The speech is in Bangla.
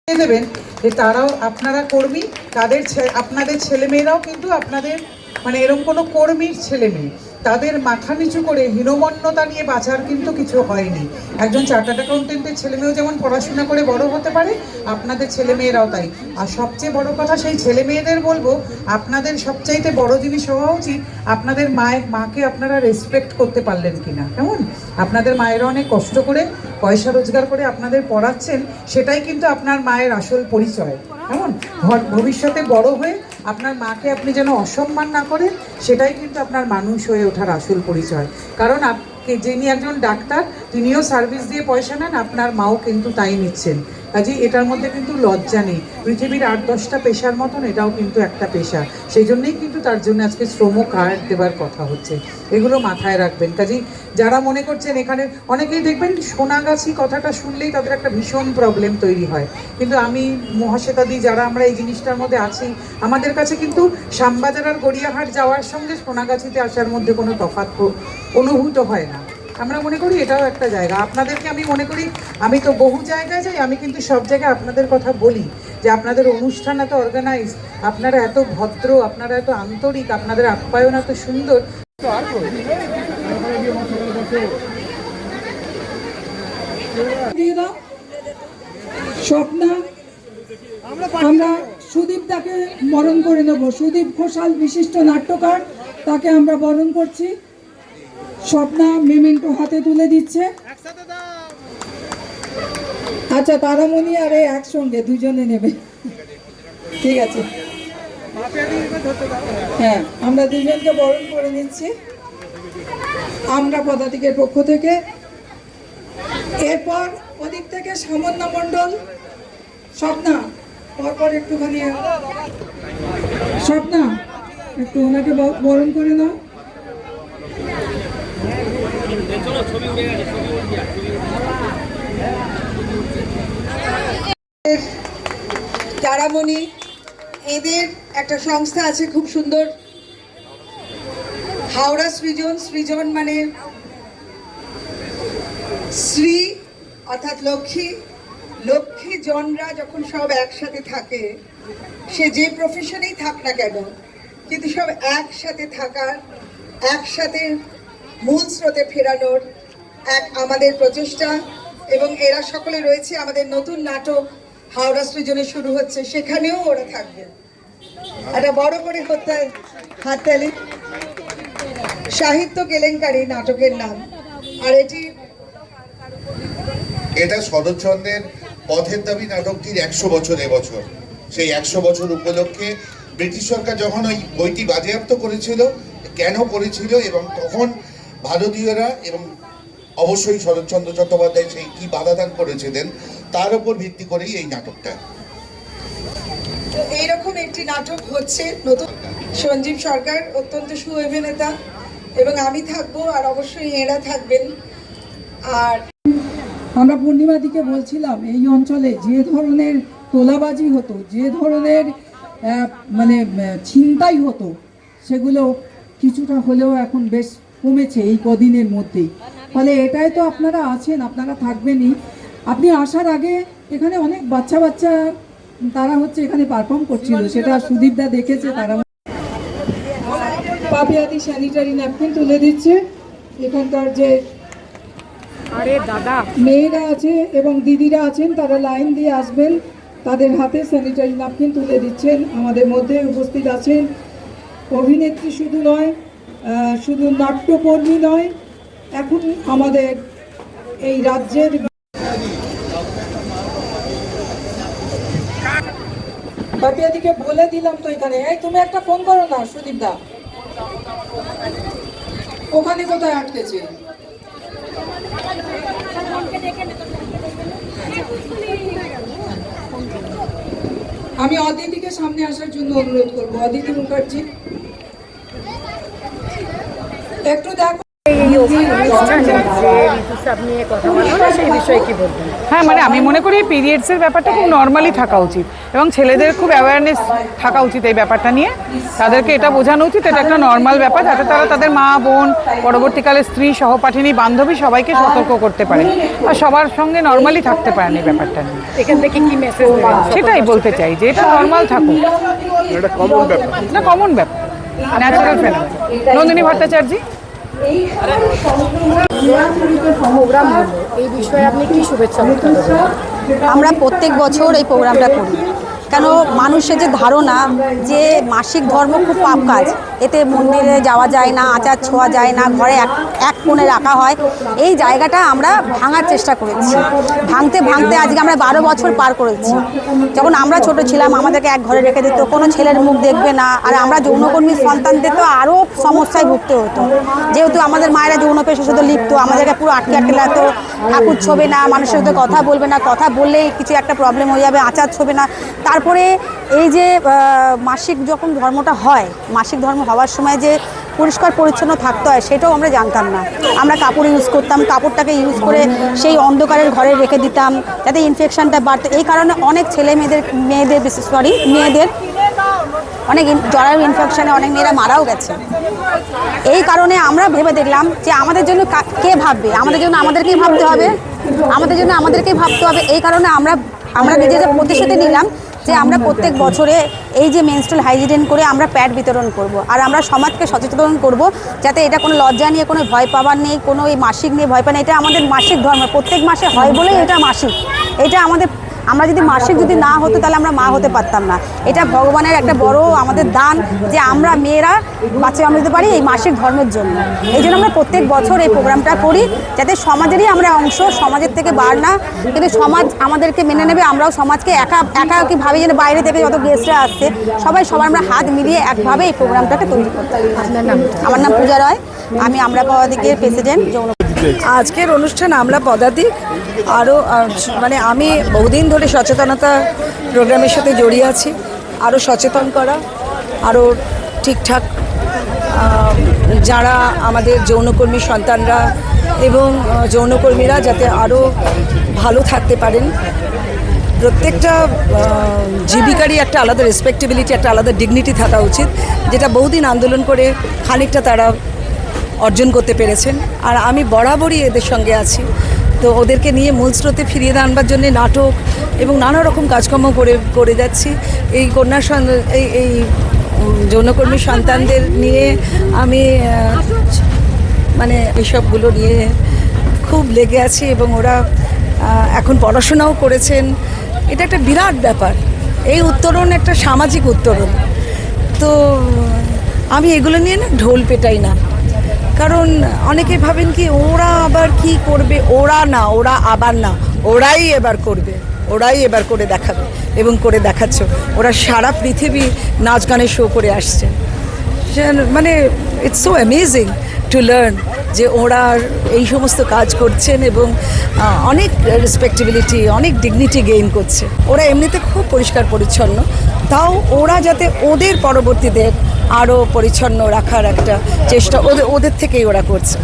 দেবেন যে তারাও আপনারা কর্মী, তাদের আপনাদের ছেলেমেয়েরাও কিন্তু আপনাদের মানে এরকম কোনো কর্মীর ছেলে মেয়ে, তাদের মাথা নিচু করে হীনমন্যতা নিয়ে বাঁচার কিন্তু কিছু হয়নি। একজন চার্টার্ড অ্যাকাউন্টেন্টের ছেলেমেয়েও যেমন পড়াশোনা করে বড় হতে পারে, আপনাদের ছেলেমেয়েরাও তাই। আর সবচেয়ে বড় কথা, সেই ছেলে মেয়েদের বলবো, আপনাদের সবচাইতে বড় জিনিস হওয়া উচিত আপনাদের মাকে আপনারা রেসপেক্ট করতে পারলেন কিনা। কেমন আপনাদের মায়েরা অনেক কষ্ট করে পয়সা রোজগার করে আপনাদের পড়াচ্ছেন, সেটাই কিন্তু আপনার মায়ের আসল পরিচয়। কেমন ভবিষ্যতে বড় হয়ে আপনার মাকে আপনি যেন অসম্মান না করেন, সেটাই কিন্তু আপনার মানুষ হয়ে ওঠার আসল পরিচয়। কারণ যিনি একজন ডাক্তার, তিনিও সার্ভিস দিয়ে পয়সা নেন, আপনার মাও কিন্তু তাই নিচ্ছেন। কাজেই এটার মধ্যে কিন্তু লজ্জা নেই। পৃথিবীর 8-10টা পেশার মতন এটাও কিন্তু একটা পেশা, সেই জন্যই কিন্তু তার জন্য আজকে শ্রম কার্ড দেবার কথা হচ্ছে। এগুলো মাথায় রাখবেন। কাজেই যারা মনে করছেন, এখানে অনেকেই দেখবেন সোনাগাছি কথাটা শুনলেই তাদের একটা ভীষণ প্রবলেম তৈরি হয়, কিন্তু আমি মহাশ্বেতাদি যারা আমরা এই জিনিসটার মধ্যে আছি, আমাদের কাছে কিন্তু শ্যামবাজার আর গড়িয়াহাট যাওয়ার সঙ্গে সোনাগাছিতে আসার মধ্যে কোনো তফাৎ অনুভূত হয় না। আমরা মনে করি এটাও একটা জায়গা। আপনাদেরকে আমি মনে করি, আমি তো বহু জায়গায় যাই, আমি কিন্তু সব জায়গায় আপনাদের কথা বলি যে আপনাদের অনুষ্ঠান এত অর্গানাইজ, আপনারা এত ভদ্র, আপনারা এত আন্তরিক, আপনাদের আপ্যায়ন এত সুন্দর। স্বপ্না, আমরা সুদীপ দাকে বরণ করে নেব। সুদীপ ঘোষাল বিশিষ্ট নাট্যকার, তাকে আমরা বরণ করছি। স্বপ্না মেমেন্টো হাতে তুলে দিচ্ছে। আচ্ছা, তারামণি আর একসঙ্গে দুজনে নেবে, ঠিক আছে? হ্যাঁ, আমরা দুজনকে বরণ করে নিচ্ছি আমরা পদাতিকের পক্ষ থেকে। এরপর ওদিক থেকে সামান্য মণ্ডল। স্বপ্না, পরপর একটুখানি, স্বপ্না একটু ওনাকে বরণ করে নাও। তারামণি, এদের একটা সংস্থা আছে খুব সুন্দর, হাওড়া সৃজন। সৃজন মানে শ্রী অর্থাৎ লক্ষ্মী। লক্ষ্মী জনরা যখন সব একসাথে থাকে, সে যে প্রফেশনেই থাক না কেন, কিন্তু সব একসাথে থাকার, একসাথে মূল স্রোতে ফেরানোর এক আমাদের প্রচেষ্টা। এবং এরা সকলে রয়েছে। আমাদের নতুন নাটক হাওড়া সৃজনে শুরু হচ্ছে, সেখানেও ওরা থাকবে। একটা বড় করে হাততালি। সাহিত্য কেলেঙ্কারি নাটকের নাম। আর এটা শরৎচন্দ্রের পথের দাবি নাটকটির 100 বছর এবছর। সেই 100 বছর উপলক্ষে ব্রিটিশ সরকার যখন ওই বইটি বাজেয়াপ্ত করেছিল, কেন করেছিল এবং তখন ভারতীয়রা এবং অবশ্যই শরৎচন্দ্র চট্টোপাধ্যায় সেই কি বাধাদান করেছিলেন, তার উপর ভিত্তি করেই এই নাটকটা। এইরকম একটি নাটক হচ্ছে নতুন। সঞ্জীব সরকার অত্যন্ত সুঅভিনেতা, এবং আমি থাকবো, আর অবশ্যই এরা থাকবেন। আর আমরা পূর্ণিমাদিকে বলছিলাম, এই অঞ্চলে যে ধরনের তোলাবাজি হতো, যে ধরনের মানে ছিনতাই হতো, সেগুলো কিছুটা হলেও এখন বেশ কমেছে এই কদিনের মধ্যেই। ফলে এটাই তো আপনারা আছেন, আপনারা থাকবেনই। আপনি আসার আগে এখানে অনেক বাচ্চা তারা হচ্ছে এখানে পারফর্ম করছিল, সেটা সুদীপদা দেখেছে। তারা পাপিয়াদি স্যানিটারি ন্যাপকিন তুলে দিচ্ছে। এখানকার যে মেয়েরা আছে এবং দিদিরা আছেন, তারা লাইন দিয়ে আসবেন, তাদের হাতে স্যানিটারি ন্যাপকিন তুলে দিচ্ছেন। আমাদের মধ্যে উপস্থিত আছেন অভিনেত্রী শুধু নয়, শুধু নাট্যকর্মী নয়, এখন আমাদের এই রাজ্যের বাপিয়াদিকে বলে দিলাম তো এখানে, এই তুমি একটা ফোন করো না সুদীপ দা, ওখানে কোথায় আটকেছে। আমি অদিতিকে সামনে আসার জন্য অনুরোধ করবো। অদিতি মুখার্জি, একটু দেখো। প্রস্রাব নিয়ে কথা বলো না, সেই বিষয়ে কি বলবেন? হ্যাঁ, মানে আমি মনে করি পিরিয়ডসের ব্যাপারটা খুব নর্মালি থাকা উচিত এবং ছেলেদের খুব অ্যাওয়ারনেস থাকা উচিত এই ব্যাপারটা নিয়ে। তাদেরকে এটা বোঝানো উচিত এটা একটা নর্মাল ব্যাপার, যাতে তারা তাদের মা, বোন, পরবর্তীকালে স্ত্রী, সহপাঠিনী, বান্ধবী সবাইকে সতর্ক করতে পারে আর সবার সঙ্গে নর্মালি থাকতে পারেন এই ব্যাপারটা নিয়ে। এখান থেকে কি মেসেজ দেবেন? সেটাই বলতে চাই যে এটা নর্মাল থাকুক, এটা কমন ব্যাপার। না কমন ব্যাপার, natural phenomenon. Nandini Bhattacharya. Programme হলো, এই বিষয়ে আপনি কি শুভেচ্ছা বলতে পারেন? আমরা প্রত্যেক বছর এই প্রোগ্রামটা করি, কেন মানুষের যে ধারণা যে মাসিক ধর্ম খুব পাপ কাজ, এতে মন্দিরে যাওয়া যায় না, আচার ছোঁয়া যায় না, ঘরে এক কোণে রাখা হয়, এই জায়গাটা আমরা ভাঙার চেষ্টা করেছি। ভাঙতে ভাঙতে আজকে আমরা 12 বছর পার করেছি। যখন আমরা ছোট ছিলাম আমাদেরকে এক ঘরে রেখে দিত, কোনো ছেলের মুখ দেখবে না, আর আমরা যৌনকর্মীর সন্তানদের তো আরও সমস্যায় ভুগতে হতো, যেহেতু আমাদের মায়েরা যৌন পেশার সাথে লিপ্ত, আমাদেরকে পুরো আটকে লাগতো, ঠাকুর ছোবে না, মানুষের সাথে কথা বলবে না, কথা বললেই কিছু একটা প্রবলেম হয়ে যাবে, আচার ছোবে না। তারপরে এই যে মাসিক যখন ধর্মটা হয়, মাসিক ধর্ম হওয়ার সময় যে পরিষ্কার পরিচ্ছন্ন থাকতে হয় সেটাও আমরা জানতাম না। আমরা কাপড় ইউজ করতাম, কাপড়টাকে ইউজ করে সেই অন্ধকারের ঘরে রেখে দিতাম যাতে ইনফেকশনটা বাড়তো। এই কারণে অনেক ছেলে মেয়েদের মেয়েদের অনেক জরায়ু ইনফেকশনে অনেক মেয়েরা মারাও গেছে। এই কারণে আমরা ভেবে দেখলাম যে আমাদের জন্য কে ভাববে, আমাদের জন্য আমাদেরকেই ভাবতে হবে, এই কারণে আমরা নিজেদের প্রতিশ্রুতি নিলাম যে আমরা প্রত্যেক বছরে এই যে মেনস্ট্রুয়াল হাইজিন করে আমরা প্যাড বিতরণ করব, আর আমরা সমাজকে সচেতন করব যাতে এটা কোনো লজ্জা নিয়ে কোনো ভয় পাওয়ার নেই, কোনো এই মাসিক নিয়ে ভয় পায় না। এটা আমাদের মাসিক ধর্ম, প্রত্যেক মাসে হয় বলেই এটা মাসিক। এটা আমরা যদি মাসিক যদি না হতো তাহলে আমরা মা হতে পারতাম না। এটা ভগবানের একটা বড় আমাদের দান যে আমরা মেয়েরা বাচ্চা জন্ম দিতে পারি এই মাসিক ধর্মের জন্য। এই জন্য আমরা প্রত্যেক বছর এই প্রোগ্রামটা করি যাতে সমাজেরই আমরা অংশ, সমাজের থেকে বার না, কিন্তু সমাজ আমাদেরকে মেনে নেবে। আমরাও সমাজকে একা কি ভাবি যেন বাইরে থেকে যত গেস্টরা আসছে সবার আমরা হাত মিলিয়ে একভাবে এই প্রোগ্রামটাকে তৈরি করতে। আমার নাম পূজা রয়, আমি আমরা পদাধিকের প্রেসিডেন্ট যৌন। আজকের অনুষ্ঠান আমরা পদাতিক আরও মানে আমি বহুদিন ধরে সচেতনতা প্রোগ্রামের সাথে জড়িয়ে আছি, আরও সচেতন করা, আরও ঠিকঠাক যারা আমাদের যৌনকর্মী সন্তানরা এবং যৌনকর্মীরা যাতে আরও ভালো থাকতে পারেন। প্রত্যেকটা জীবিকারই একটা আলাদা রেসপেক্টেবিলিটি, একটা আলাদা ডিগনিটি থাকা উচিত, যেটা বহুদিন আন্দোলন করে খানিকটা তারা অর্জন করতে পেরেছেন। আর আমি বরাবরই এদের সঙ্গে আছি, তো ওদেরকে নিয়ে মূল স্রোতে ফিরিয়ে আনবার জন্যে নাটক এবং নানা রকম কাজকর্ম করে যাচ্ছি। এই এই যৌনকর্মী সন্তানদের নিয়ে আমি মানে এইসবগুলো নিয়ে খুব লেগে আছি এবং ওরা এখন পড়াশোনাও করেছেন। এটা একটা বিরাট ব্যাপার, এই উত্তরণ একটা সামাজিক উত্তরণ। তো আমি এগুলো নিয়ে না ঢোল পেটাই না, কারণ অনেকে ভাবেন কি ওরা আবার কি করবে, ওরাই এবার করবে, ওরাই এবার করে দেখাবে এবং করে দেখাচ্ছে। ওরা সারা পৃথিবী নাচ গানের শো করে আসছে, মানে it's so amazing to learn যে ওরা এই সমস্ত কাজ করছেন এবং অনেক রেসপেক্টেবিলিটি, অনেক ডিগনিটি গেইন করছে। ওরা এমনিতে খুব পরিষ্কার পরিচ্ছন্ন, তাও ওরা যাতে ওদের পরবর্তীদের আরও পরিচ্ছন্ন রাখার একটা চেষ্টা ওদের থেকেই ওরা করছে।